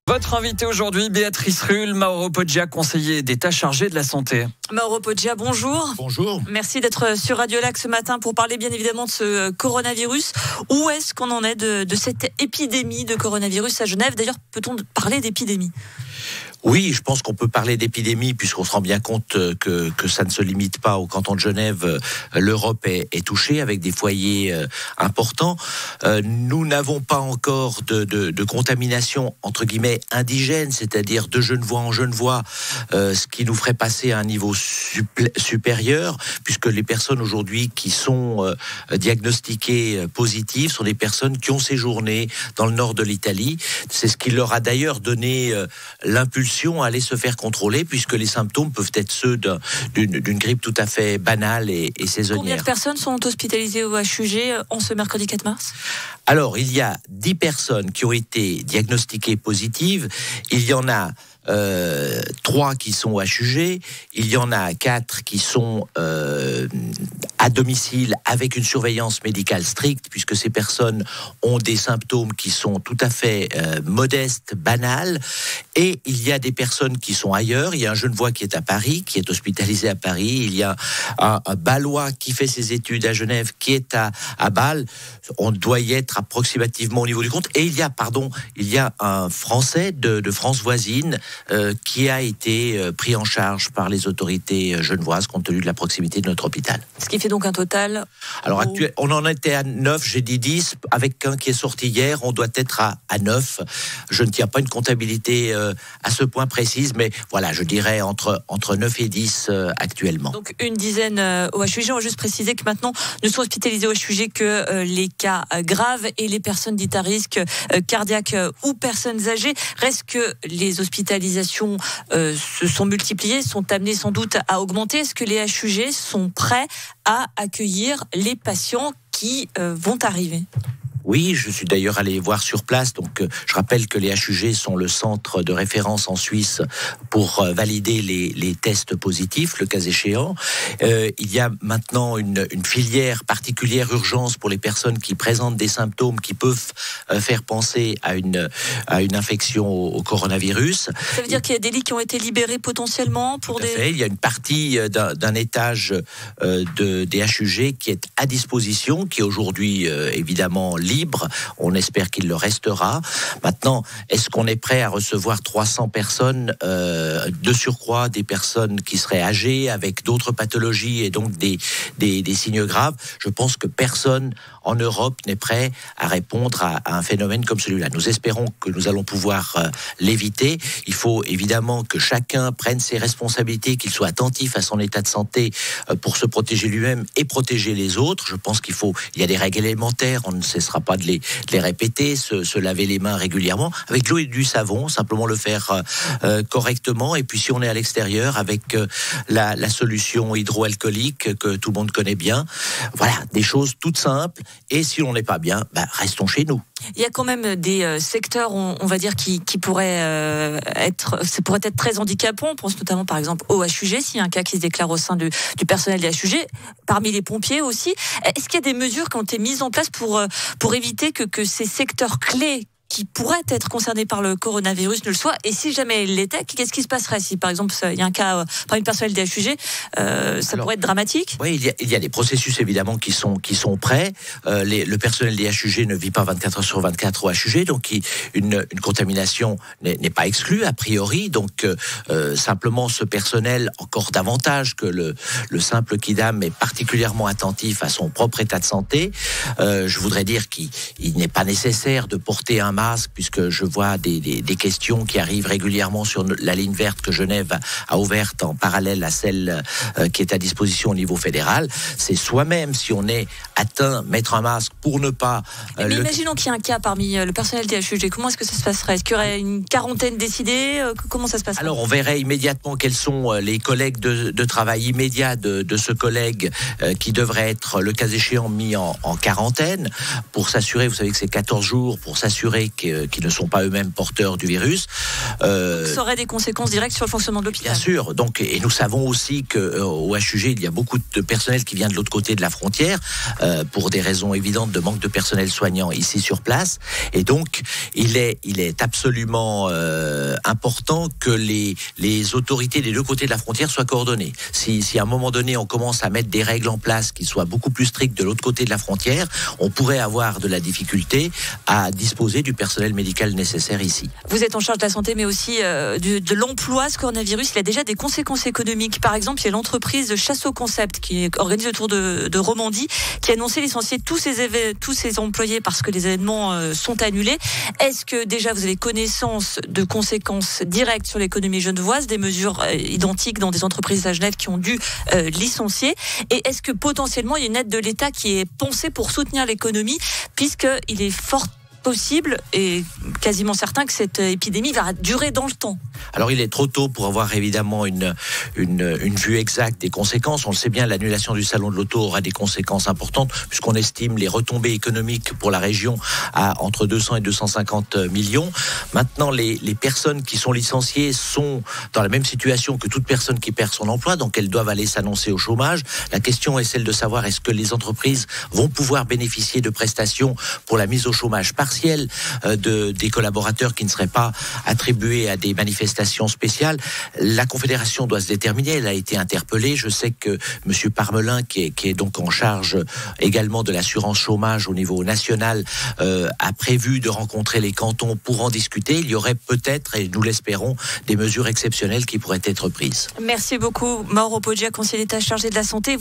Votre invité aujourd'hui, Béatrice Rulle, Mauro Poggia, conseiller d'État chargé de la santé. Mauro Poggia, bonjour. Bonjour. Merci d'être sur Radio Lac ce matin pour parler bien évidemment de ce coronavirus. Où est-ce qu'on en est de cette épidémie de coronavirus à Genève? D'ailleurs, peut-on parler d'épidémie ? Oui, je pense qu'on peut parler d'épidémie puisqu'on se rend bien compte que ça ne se limite pas au canton de Genève. L'Europe est touchée avec des foyers importants. Nous n'avons pas encore de contamination entre guillemets indigène, c'est-à-dire de Genevois en Genevois, ce qui nous ferait passer à un niveau supérieur, puisque les personnes aujourd'hui qui sont diagnostiquées positives sont des personnes qui ont séjourné dans le nord de l'Italie. C'est ce qui leur a d'ailleurs donné l'impulsion à aller se faire contrôler, puisque les symptômes peuvent être ceux d'une grippe tout à fait banale et saisonnière. Combien de personnes sont hospitalisées au HUG en ce mercredi 4 mars ? Alors, il y a 10 personnes qui ont été diagnostiquées positives. Il y en a 3 qui sont au HUG. Il y en a 4 qui sont à domicile avec une surveillance médicale stricte, puisque ces personnes ont des symptômes qui sont tout à fait modestes, banals. Et il y a des personnes qui sont ailleurs. Il y a un Genevois qui est à Paris, qui est hospitalisé à Paris. Il y a un Bâlois qui fait ses études à Genève, qui est à Bâle. On doit y être approximativement au niveau du compte. Et il y a un Français de France voisine qui a été pris en charge par les autorités genevoises compte tenu de la proximité de notre hôpital. Ce qui fait donc un total... Alors actuellement, on en était à 9, j'ai dit 10, avec un qui est sorti hier, on doit être à 9. Je ne tiens pas une comptabilité à ce point précise, mais voilà, je dirais entre 9 et 10 actuellement. Donc une dizaine au HUG. On va juste préciser que maintenant ne sont hospitalisés au HUG que les cas graves et les personnes dites à risque cardiaque ou personnes âgées. Reste que les hospitalisations se sont multipliées, sont amenées sans doute à augmenter. Est-ce que les HUG sont prêts à accueillir les patients qui vont arriver ? Oui, je suis d'ailleurs allé voir sur place. Donc, je rappelle que les HUG sont le centre de référence en Suisse pour valider les tests positifs, le cas échéant. Il y a maintenant une filière particulière urgence pour les personnes qui présentent des symptômes qui peuvent faire penser à une infection au coronavirus. Ça veut dire qu'il y a des lits qui ont été libérés potentiellement pour des... Il y a une partie d'un étage des HUG qui est à disposition, qui est aujourd'hui évidemment libre. On espère qu'il le restera. Maintenant, est-ce qu'on est prêt à recevoir 300 personnes de surcroît, des personnes qui seraient âgées avec d'autres pathologies et donc des signes graves? Je pense que personne en Europe n'est prêt à répondre à un phénomène comme celui-là. Nous espérons que nous allons pouvoir l'éviter. Il faut évidemment que chacun prenne ses responsabilités, qu'il soit attentif à son état de santé pour se protéger lui-même et protéger les autres. Je pense il y a des règles élémentaires, on ne cessera pas de les répéter, se laver les mains régulièrement avec de l'eau et du savon, simplement le faire correctement. Et puis si on est à l'extérieur, avec la solution hydroalcoolique que tout le monde connaît bien. Voilà, des choses toutes simples. Et si on n'est pas bien, restons chez nous. Il y a quand même des secteurs, on va dire, qui pourraient être très handicapants. On pense notamment, par exemple, au HUG, s'il y a un cas qui se déclare au sein du personnel des HUG, parmi les pompiers aussi. Est-ce qu'il y a des mesures qui ont été mises en place pour éviter que ces secteurs clés qui pourraient être concernés par le coronavirus ne le soient? Et si jamais il l'était, qu'est-ce qui se passerait si, par exemple, il y a un cas parmi le personnel des HUG, pourrait être dramatique? Oui, il y a des processus évidemment qui sont prêts. Le personnel des HUG ne vit pas 24 heures sur 24 au HUG, donc une contamination n'est pas exclue a priori. Donc simplement, ce personnel, encore davantage que le simple kidam, est particulièrement attentif à son propre état de santé. Je voudrais dire qu'il n'est pas nécessaire de porter un masque, puisque je vois des questions qui arrivent régulièrement sur la ligne verte que Genève a ouverte en parallèle à celle qui est à disposition au niveau fédéral. C'est soi-même, si on est atteint, mettre un masque pour ne pas... Mais imaginons qu'il y a un cas parmi le personnel des HUG, comment est-ce que ça se passerait? Est-ce qu'il y aurait une quarantaine décidée? Comment ça se passerait? Alors, on verrait immédiatement quels sont les collègues de travail immédiats de ce collègue qui devrait être, le cas échéant, mis en quarantaine pour s'assurer, vous savez que c'est 14 jours, pour s'assurer qui ne sont pas eux-mêmes porteurs du virus. Ça aurait des conséquences directes sur le fonctionnement de l'hôpital. Bien sûr. Donc, et nous savons aussi qu'au HUG, il y a beaucoup de personnel qui vient de l'autre côté de la frontière pour des raisons évidentes de manque de personnel soignant ici sur place. Et donc, il est absolument important que les autorités des deux côtés de la frontière soient coordonnées. Si à un moment donné, on commence à mettre des règles en place qui soient beaucoup plus strictes de l'autre côté de la frontière, on pourrait avoir de la difficulté à disposer du personnel médical nécessaire ici. Vous êtes en charge de la santé, mais aussi de l'emploi. Ce coronavirus, il a déjà des conséquences économiques. Par exemple, il y a l'entreprise Chassot Concept qui est organisée autour de Romandie, qui a annoncé licencier tous ses employés parce que les événements sont annulés. Est-ce que déjà vous avez connaissance de conséquences directes sur l'économie genevoise, des mesures identiques dans des entreprises à Genève qui ont dû licencier? Et est-ce que potentiellement il y a une aide de l'État qui est pensée pour soutenir l'économie, puisqu'il est fort possible et quasiment certain que cette épidémie va durer dans le temps? Alors il est trop tôt pour avoir évidemment une vue exacte des conséquences. On le sait bien, l'annulation du salon de l'auto aura des conséquences importantes puisqu'on estime les retombées économiques pour la région à entre 200 et 250 millions. Maintenant, les personnes qui sont licenciées sont dans la même situation que toute personne qui perd son emploi, donc elles doivent aller s'annoncer au chômage. La question est celle de savoir est-ce que les entreprises vont pouvoir bénéficier de prestations pour la mise au chômage partielle des collaborateurs qui ne seraient pas attribués à des manifestations spéciales. La Confédération doit se déterminer. Elle a été interpellée. Je sais que M. Parmelin, qui est donc en charge également de l'assurance chômage au niveau national, a prévu de rencontrer les cantons pour en discuter. Il y aurait peut-être, et nous l'espérons, des mesures exceptionnelles qui pourraient être prises. Merci beaucoup, Mauro Poggia, conseiller d'État chargé de la santé.